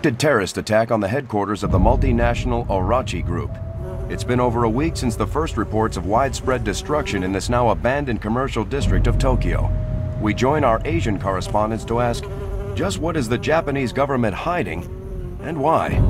Terrorist attack on the headquarters of the multinational Orachi Group. It's been over a week since the first reports of widespread destruction in this now abandoned commercial district of Tokyo. We join our Asian correspondents to ask, just what is the Japanese government hiding, and why?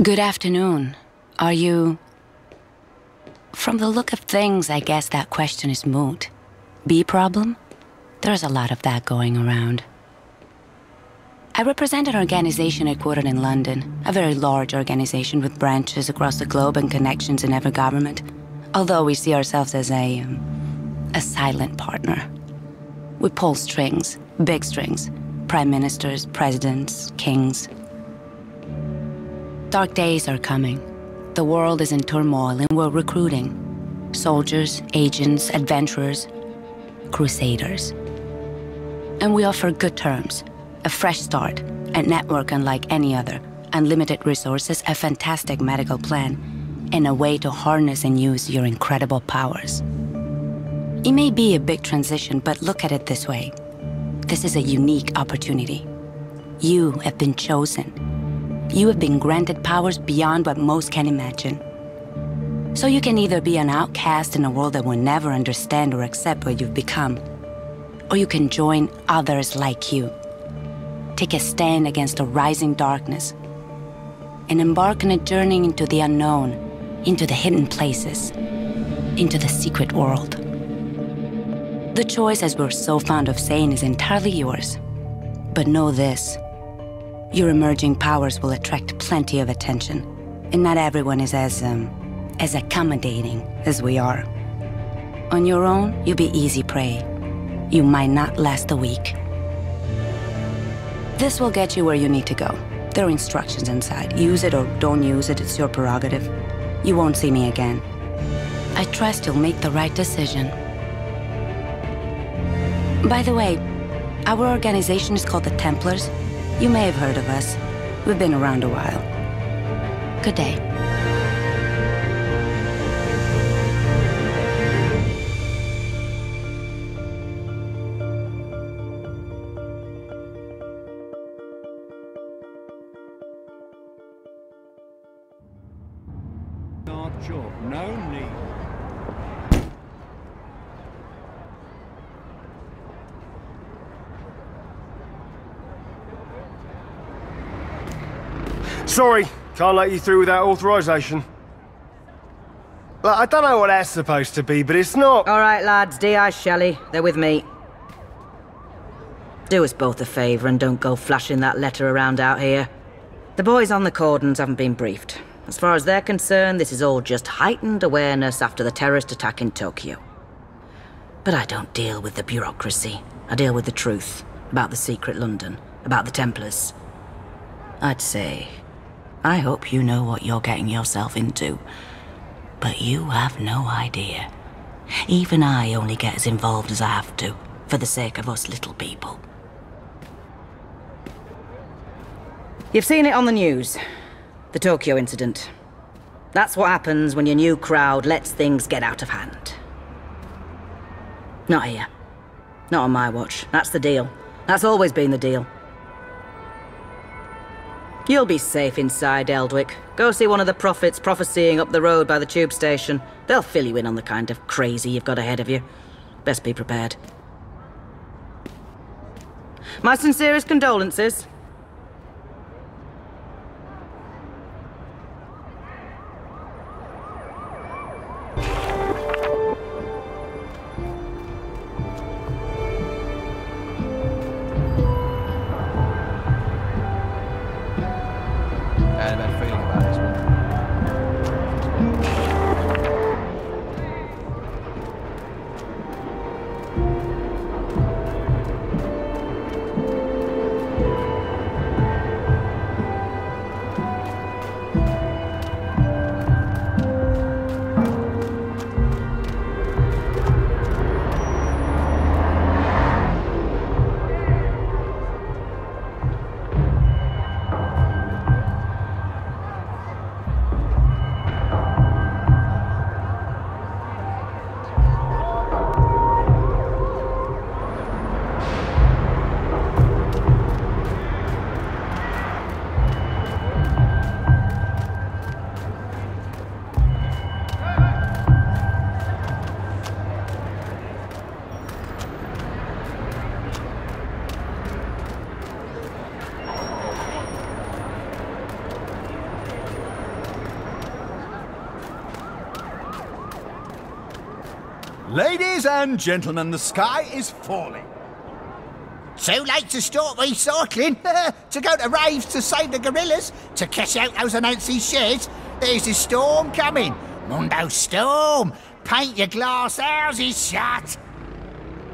Good afternoon. Are you... From the look of things, I guess that question is moot. Bee problem? There's a lot of that going around. I represent an organization headquartered in London, a very large organization with branches across the globe and connections in every government, although we see ourselves as a silent partner. We pull strings, big strings, prime ministers, presidents, kings. Dark days are coming. The world is in turmoil and we're recruiting. Soldiers, agents, adventurers, crusaders. And we offer good terms, a fresh start, a network unlike any other, unlimited resources, a fantastic medical plan, and a way to harness and use your incredible powers. It may be a big transition, but look at it this way. This is a unique opportunity. You have been chosen. You have been granted powers beyond what most can imagine. So you can either be an outcast in a world that will never understand or accept what you've become, or you can join others like you. Take a stand against a rising darkness, and embark on a journey into the unknown, into the hidden places, into the secret world. The choice, as we're so fond of saying, is entirely yours. But know this. Your emerging powers will attract plenty of attention, and not everyone is as accommodating as we are. On your own, you'll be easy prey. You might not last a week. This will get you where you need to go. There are instructions inside. Use it or don't use it, it's your prerogative. You won't see me again. I trust you'll make the right decision. By the way, our organization is called the Templars. You may have heard of us. We've been around a while. Good day. Sure, no need. Sorry, can't let you through without authorization. Look, I don't know what that's supposed to be, but it's not... All right, lads, D.I. Shelley, they're with me. Do us both a favour and don't go flashing that letter around out here. The boys on the cordons haven't been briefed. As far as they're concerned, this is all just heightened awareness after the terrorist attack in Tokyo. But I don't deal with the bureaucracy. I deal with the truth. About the secret London. About the Templars. I'd say, I hope you know what you're getting yourself into. But you have no idea. Even I only get as involved as I have to, for the sake of us little people. You've seen it on the news. The Tokyo incident. That's what happens when your new crowd lets things get out of hand. Not here. Not on my watch. That's the deal. That's always been the deal. You'll be safe inside, Eldwick. Go see one of the prophets prophesying up the road by the tube station. They'll fill you in on the kind of crazy you've got ahead of you. Best be prepared. My sincerest condolences. Ladies and gentlemen, the sky is falling. Too late to start recycling. To go to raves to save the gorillas. To cash out those announces shares. There's a storm coming. Mundo storm. Paint your glass houses shut.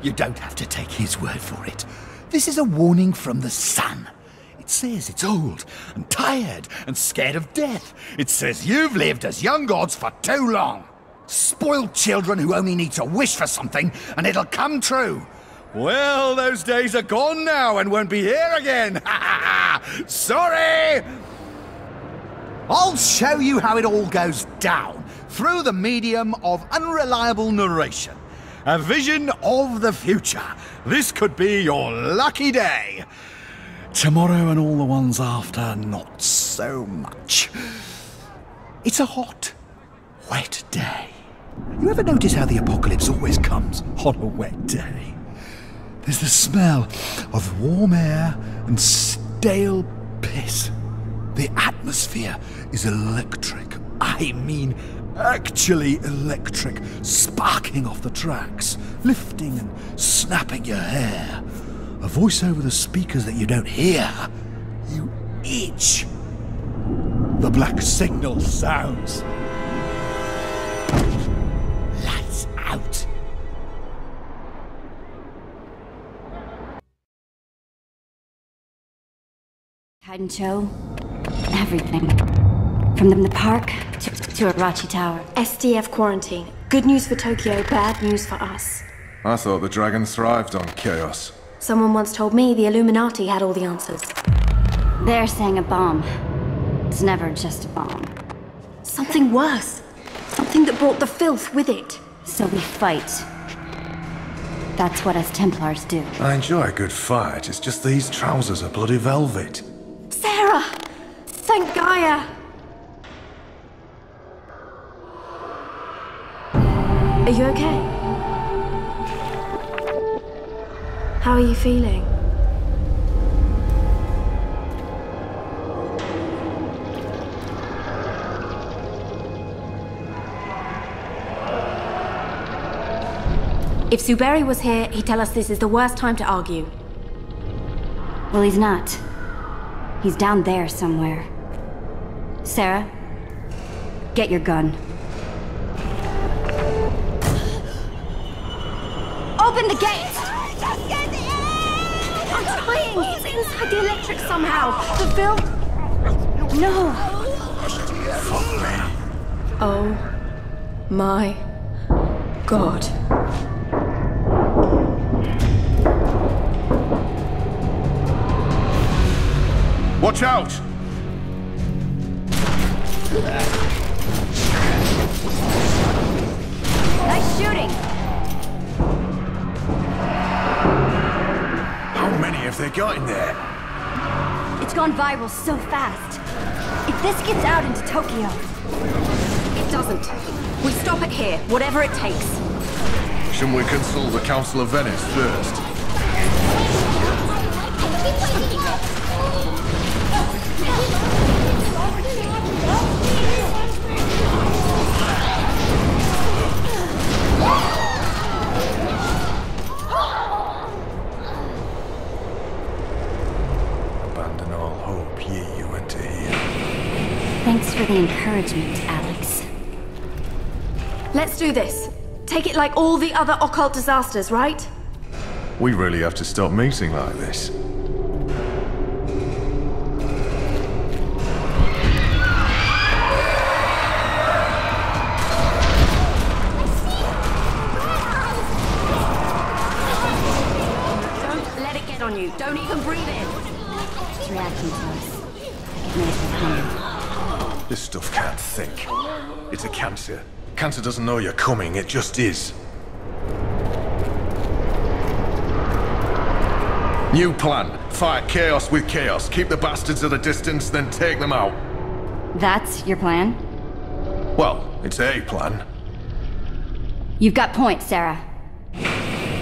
You don't have to take his word for it. This is a warning from the sun. It says it's old and tired and scared of death. It says you've lived as young gods for too long. Spoiled children who only need to wish for something and it'll come true. Well, those days are gone now and won't be here again. Sorry! I'll show you how it all goes down through the medium of unreliable narration. A vision of the future. This could be your lucky day. Tomorrow and all the ones after, not so much. It's a hot, wet day. You ever notice how the apocalypse always comes on a wet day? There's the smell of warm air and stale piss. The atmosphere is electric. I mean, actually electric, sparking off the tracks, lifting and snapping your hair. A voice over the speakers that you don't hear. You itch. The black signal sounds. Lights out. Hide show. Everything. From the park to Arachi Tower. SDF quarantine. Good news for Tokyo, bad news for us. I thought the dragons thrived on chaos. Someone once told me the Illuminati had all the answers. They're saying a bomb. It's never just a bomb. Something worse. Something that brought the filth with it. So we fight. That's what us Templars do. I enjoy a good fight, it's just these trousers are bloody velvet. Sarah! Thank Gaia! Are you okay? How are you feeling? If Zuberi was here, he'd tell us this is the worst time to argue. Well, he's not. He's down there somewhere. Sarah, get your gun. Open the gate! I'm trying! It's inside the electric somehow! The filth... No! Fuck me. Oh my God. Watch out! Nice shooting! How many have they got in there? It's gone viral so fast. If this gets out into Tokyo... It doesn't. We stop it here, whatever it takes. Shouldn't we consult the Council of Venice first? Abandon all hope, ye you enter here. Thanks for the encouragement, Alex. Let's do this. Take it like all the other occult disasters, right? We really have to stop meeting like this. Don't let it get on you. Don't even breathe in. It's reacting to us. It knows we're coming. This stuff can't think. It's a cancer. Cancer doesn't know you're coming, it just is. New plan. Fight chaos with chaos. Keep the bastards at a distance, then take them out. That's your plan? Well, it's a plan. You've got points, Sarah.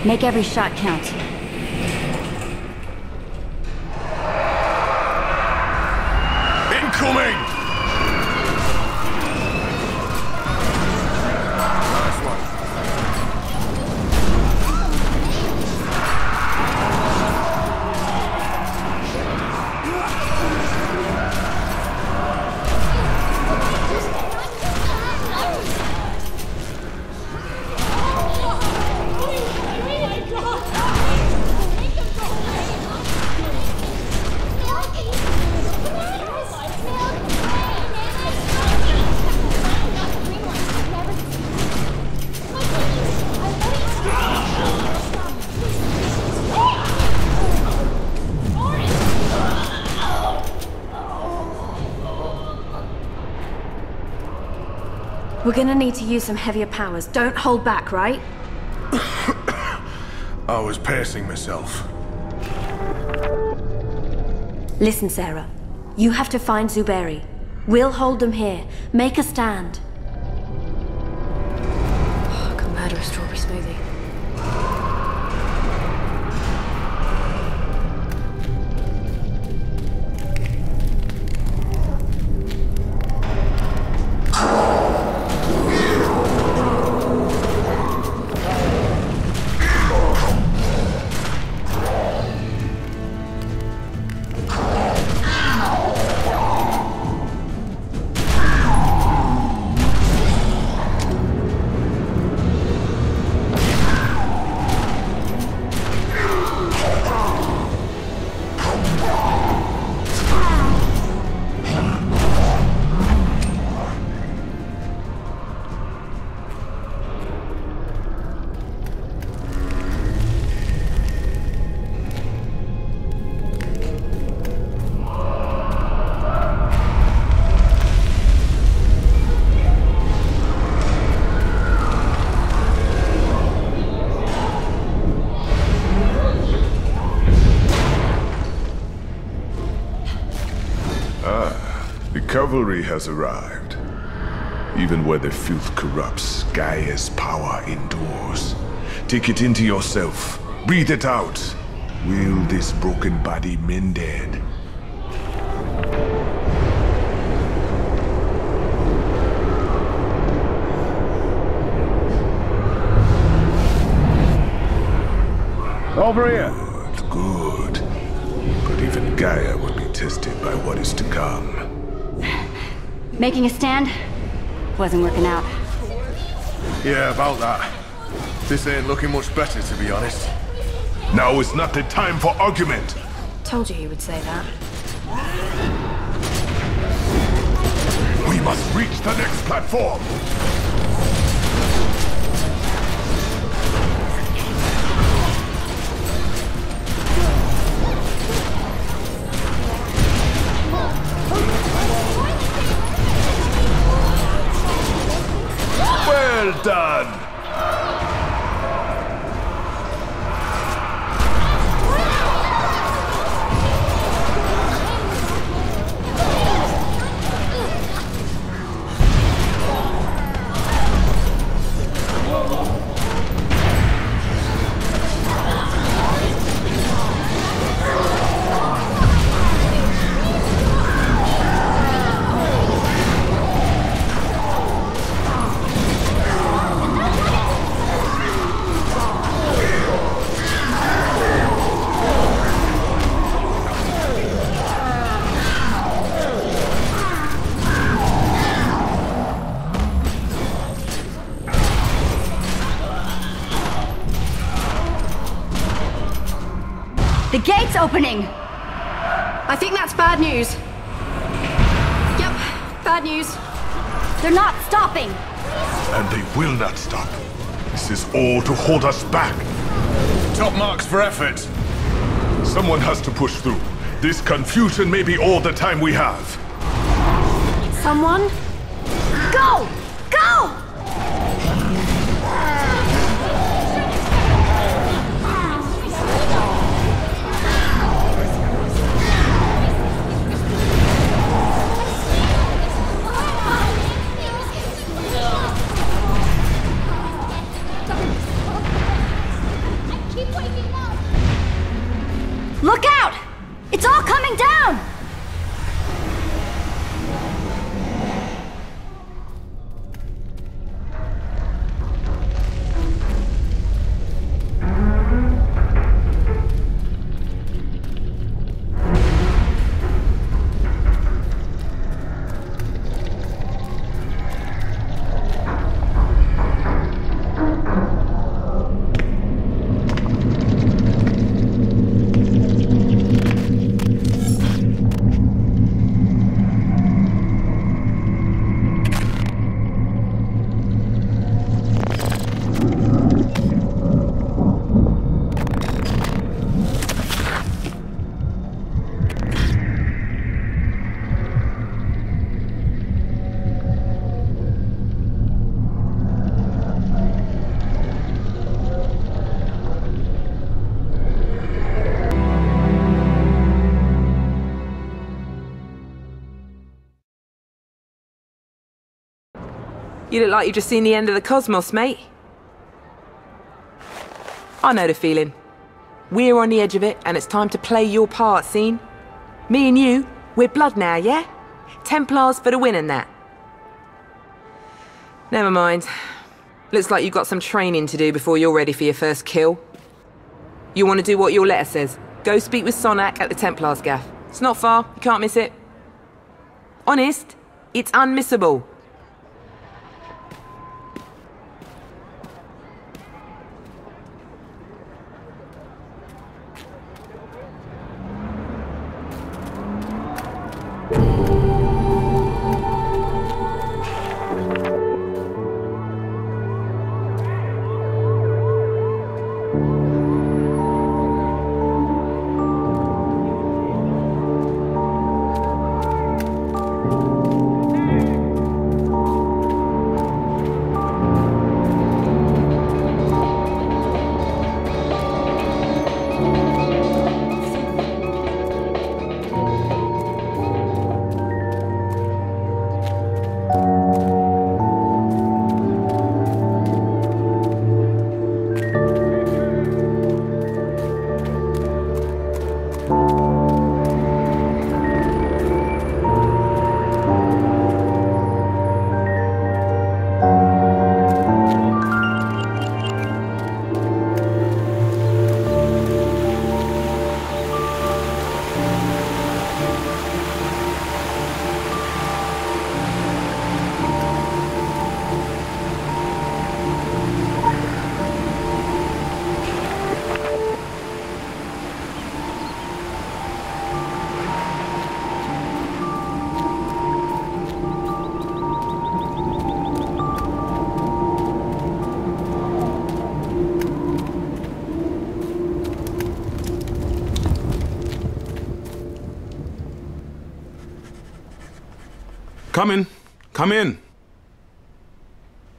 Make every shot count. Incoming! We're gonna need to use some heavier powers. Don't hold back, right? I was pacing myself. Listen, Sarah. You have to find Zuberi. We'll hold them here. Make a stand. Oh, I can murder a strawberry smoothie. Cavalry has arrived. Even where the filth corrupts, Gaia's power endures. Take it into yourself. Breathe it out. Will this broken body mended? Over here. Good. But even Gaia will be tested by what is to come. Making a stand wasn't working out. Yeah, about that. This ain't looking much better, to be honest. Now is not the time for argument. Told you he would say that. We must reach the next platform. Well done! The gate's opening! I think that's bad news. Yep, bad news. They're not stopping! And they will not stop. This is all to hold us back. Top marks for effort. Someone has to push through. This confusion may be all the time we have. Someone? Go! Go! Look out! It's all coming down! You look like you've just seen the end of the cosmos, mate. I know the feeling. We're on the edge of it, and it's time to play your part, scene. Me and you, we're blood now, yeah? Templars for the win and that. Never mind. Looks like you've got some training to do before you're ready for your first kill. You want to do what your letter says. Go speak with Sonak at the Templars gaff. It's not far, you can't miss it. Honest, it's unmissable. Come in. Come in.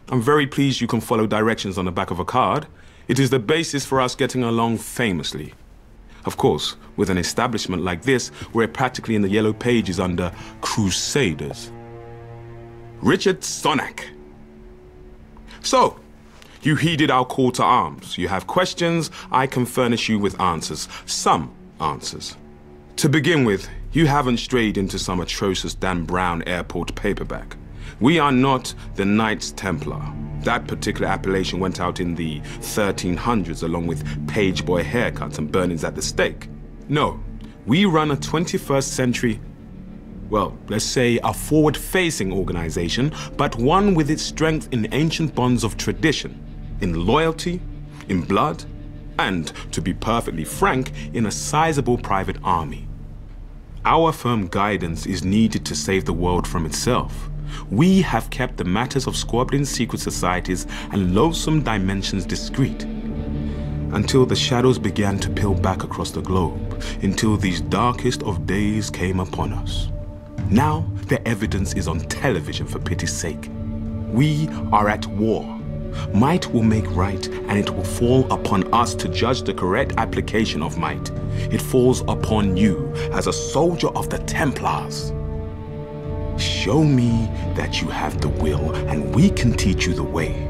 I'm very pleased you can follow directions on the back of a card. It is the basis for us getting along famously. Of course, with an establishment like this, we're practically in the yellow pages under Crusaders. Richard Sonak. So, you heeded our call to arms. You have questions, I can furnish you with answers. Some answers. To begin with, you haven't strayed into some atrocious Dan Brown airport paperback. We are not the Knights Templar. That particular appellation went out in the 1300s along with page boy haircuts and burnings at the stake. No, we run a 21st century, well, let's say a forward-facing organization, but one with its strength in ancient bonds of tradition, in loyalty, in blood, and, to be perfectly frank, in a sizable private army. Our firm guidance is needed to save the world from itself. We have kept the matters of squabbling secret societies and loathsome dimensions discreet, until the shadows began to peel back across the globe, until these darkest of days came upon us. Now, the evidence is on television, for pity's sake. We are at war. Might will make right, and it will fall upon us to judge the correct application of might. It falls upon you as a soldier of the Templars. Show me that you have the will, and we can teach you the way.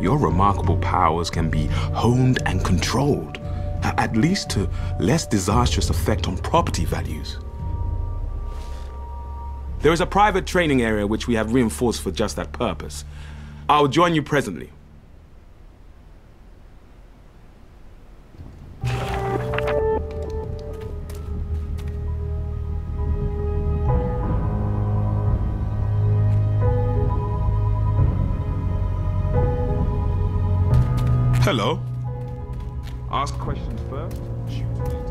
Your remarkable powers can be honed and controlled, at least to less disastrous effect on property values. There is a private training area which we have reinforced for just that purpose. I'll join you presently. Hello. Ask questions first. Shoot later.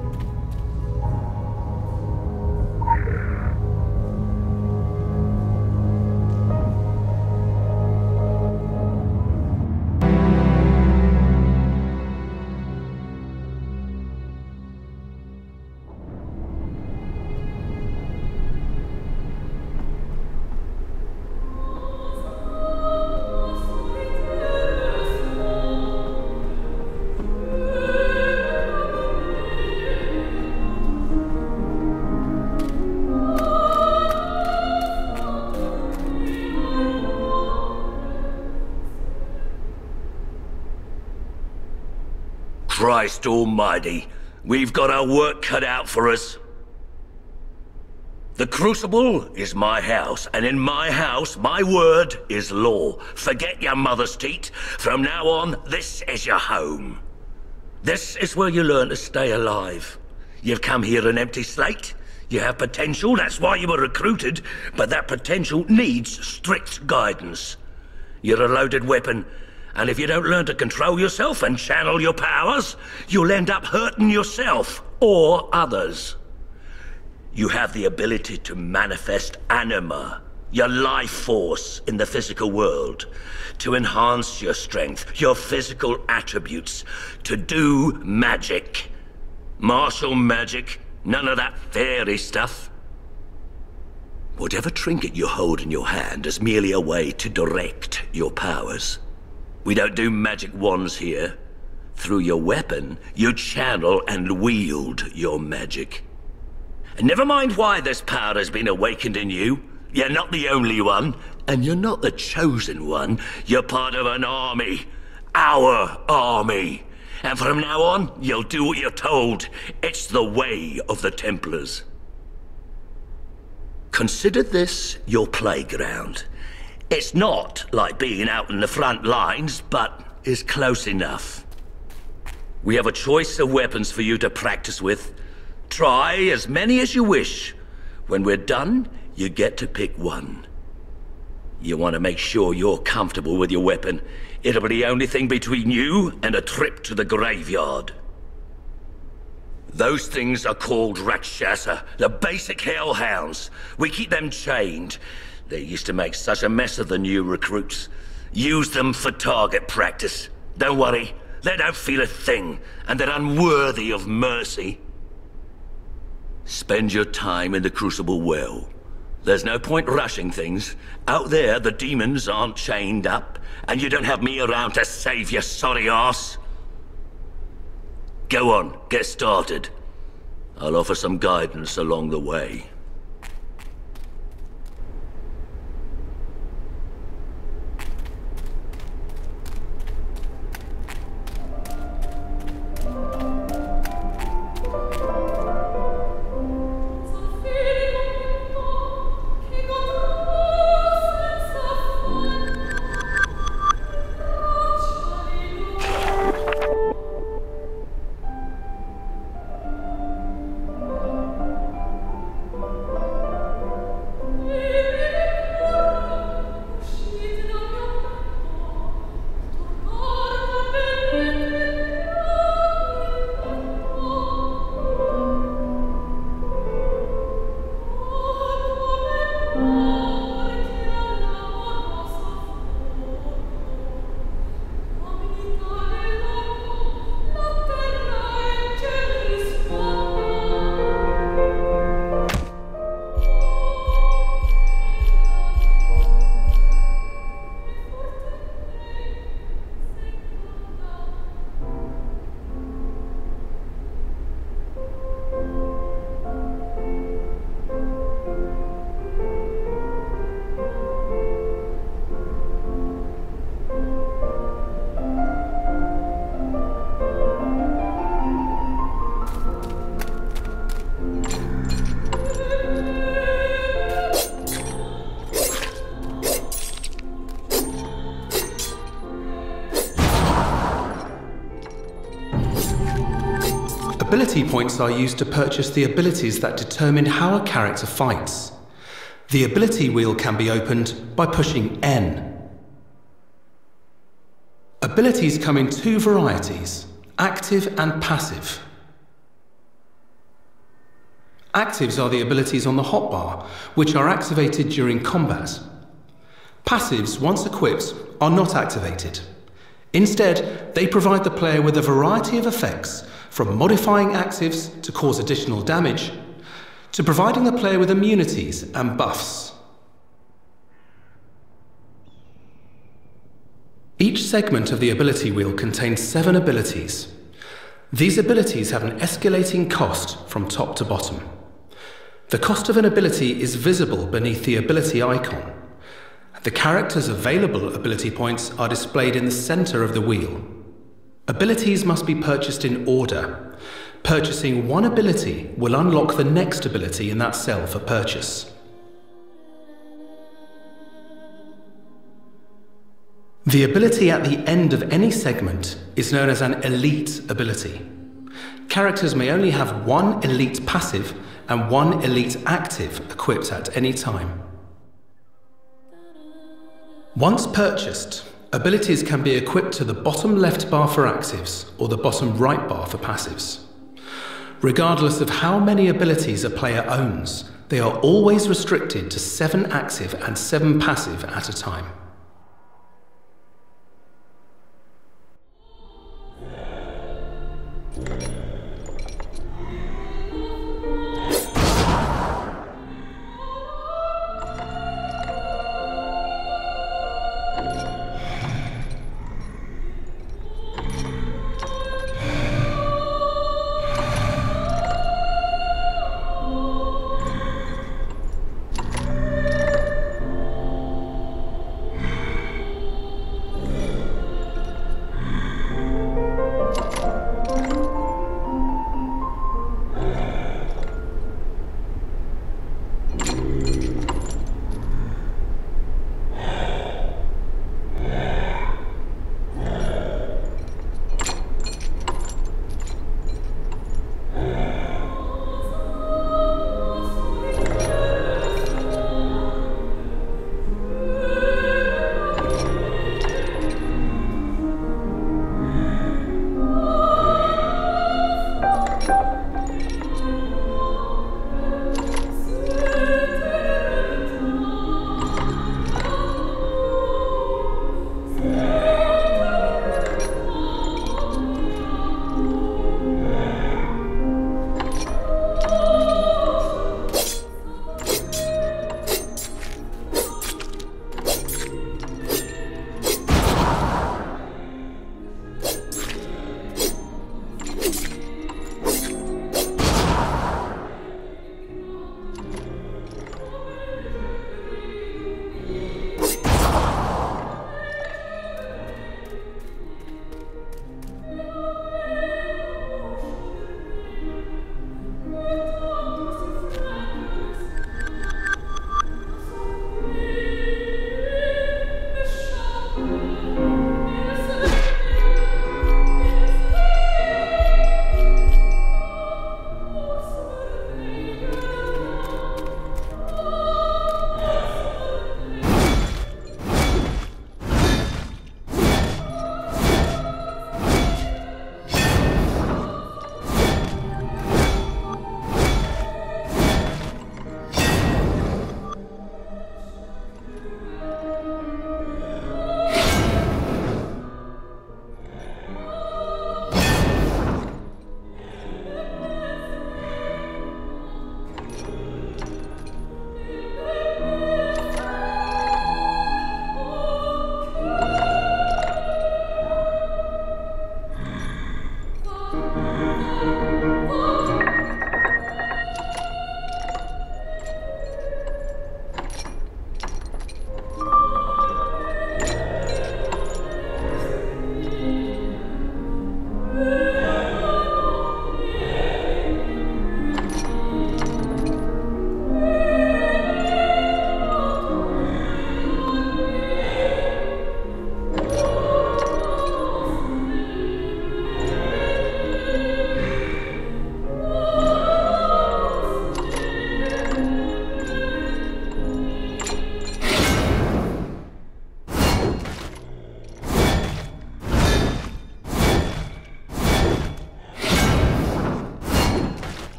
Christ almighty, we've got our work cut out for us. The crucible is my house, and in my house, my word is law. Forget your mother's teat. From now on, this is your home. This is where you learn to stay alive. You've come here an empty slate. You have potential, that's why you were recruited, but that potential needs strict guidance. You're a loaded weapon, and if you don't learn to control yourself and channel your powers, you'll end up hurting yourself or others. You have the ability to manifest anima, your life force in the physical world, to enhance your strength, your physical attributes, to do magic. Martial magic, none of that fairy stuff. Whatever trinket you hold in your hand is merely a way to direct your powers. We don't do magic wands here. Through your weapon, you channel and wield your magic. And never mind why this power has been awakened in you. You're not the only one, and you're not the chosen one. You're part of an army. Our army. And from now on, you'll do what you're told. It's the way of the Templars. Consider this your playground. It's not like being out in the front lines, but is close enough. We have a choice of weapons for you to practice with. Try as many as you wish. When we're done, you get to pick one. You want to make sure you're comfortable with your weapon. It'll be the only thing between you and a trip to the graveyard. Those things are called Rakshasa, the basic hellhounds. We keep them chained. They used to make such a mess of the new recruits. Use them for target practice. Don't worry, they don't feel a thing, and they're unworthy of mercy. Spend your time in the crucible well. There's no point rushing things. Out there, the demons aren't chained up, and you don't have me around to save your sorry ass. Go on, get started. I'll offer some guidance along the way. Ability points are used to purchase the abilities that determine how a character fights. The ability wheel can be opened by pushing N. Abilities come in two varieties, active and passive. Actives are the abilities on the hotbar, which are activated during combat. Passives, once equipped, are not activated. Instead, they provide the player with a variety of effects, from modifying actives to cause additional damage, to providing the player with immunities and buffs. Each segment of the ability wheel contains 7 abilities. These abilities have an escalating cost from top to bottom. The cost of an ability is visible beneath the ability icon. The character's available ability points are displayed in the center of the wheel. Abilities must be purchased in order. Purchasing one ability will unlock the next ability in that cell for purchase. The ability at the end of any segment is known as an elite ability. Characters may only have one elite passive and one elite active equipped at any time. Once purchased, abilities can be equipped to the bottom left bar for actives or the bottom right bar for passives. Regardless of how many abilities a player owns, they are always restricted to 7 active and 7 passive at a time.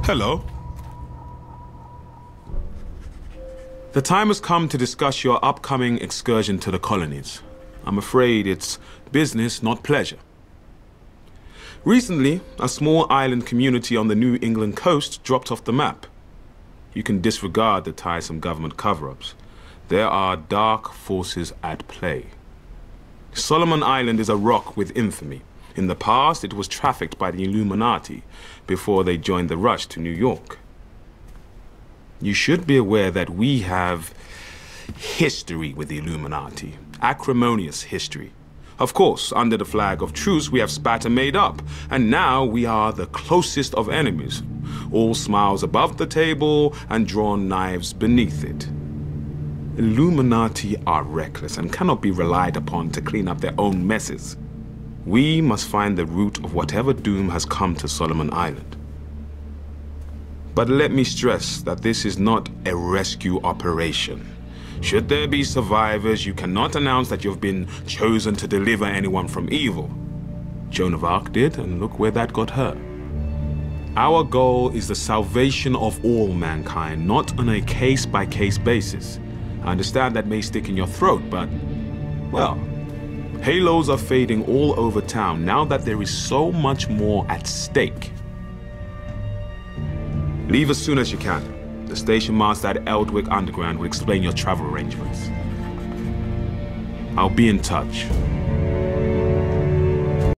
Hello. The time has come to discuss your upcoming excursion to the colonies. I'm afraid it's business, not pleasure. Recently, a small island community on the New England coast dropped off the map. You can disregard the tiresome government cover-ups. There are dark forces at play. Solomon Island is a rock with infamy. In the past, it was trafficked by the Illuminati before they joined the rush to New York. You should be aware that we have history with the Illuminati, acrimonious history. Of course, under the flag of truce, we have spat and made up, and now we are the closest of enemies. All smiles above the table and drawn knives beneath it. Illuminati are reckless and cannot be relied upon to clean up their own messes. We must find the root of whatever doom has come to Solomon Island. But let me stress that this is not a rescue operation. Should there be survivors, you cannot announce that you've been chosen to deliver anyone from evil. Joan of Arc did, and look where that got her. Our goal is the salvation of all mankind, not on a case-by-case basis. I understand that may stick in your throat, but, well, halos are fading all over town now that there is so much more at stake. Leave as soon as you can. The station master at Eldwick Underground will explain your travel arrangements. I'll be in touch.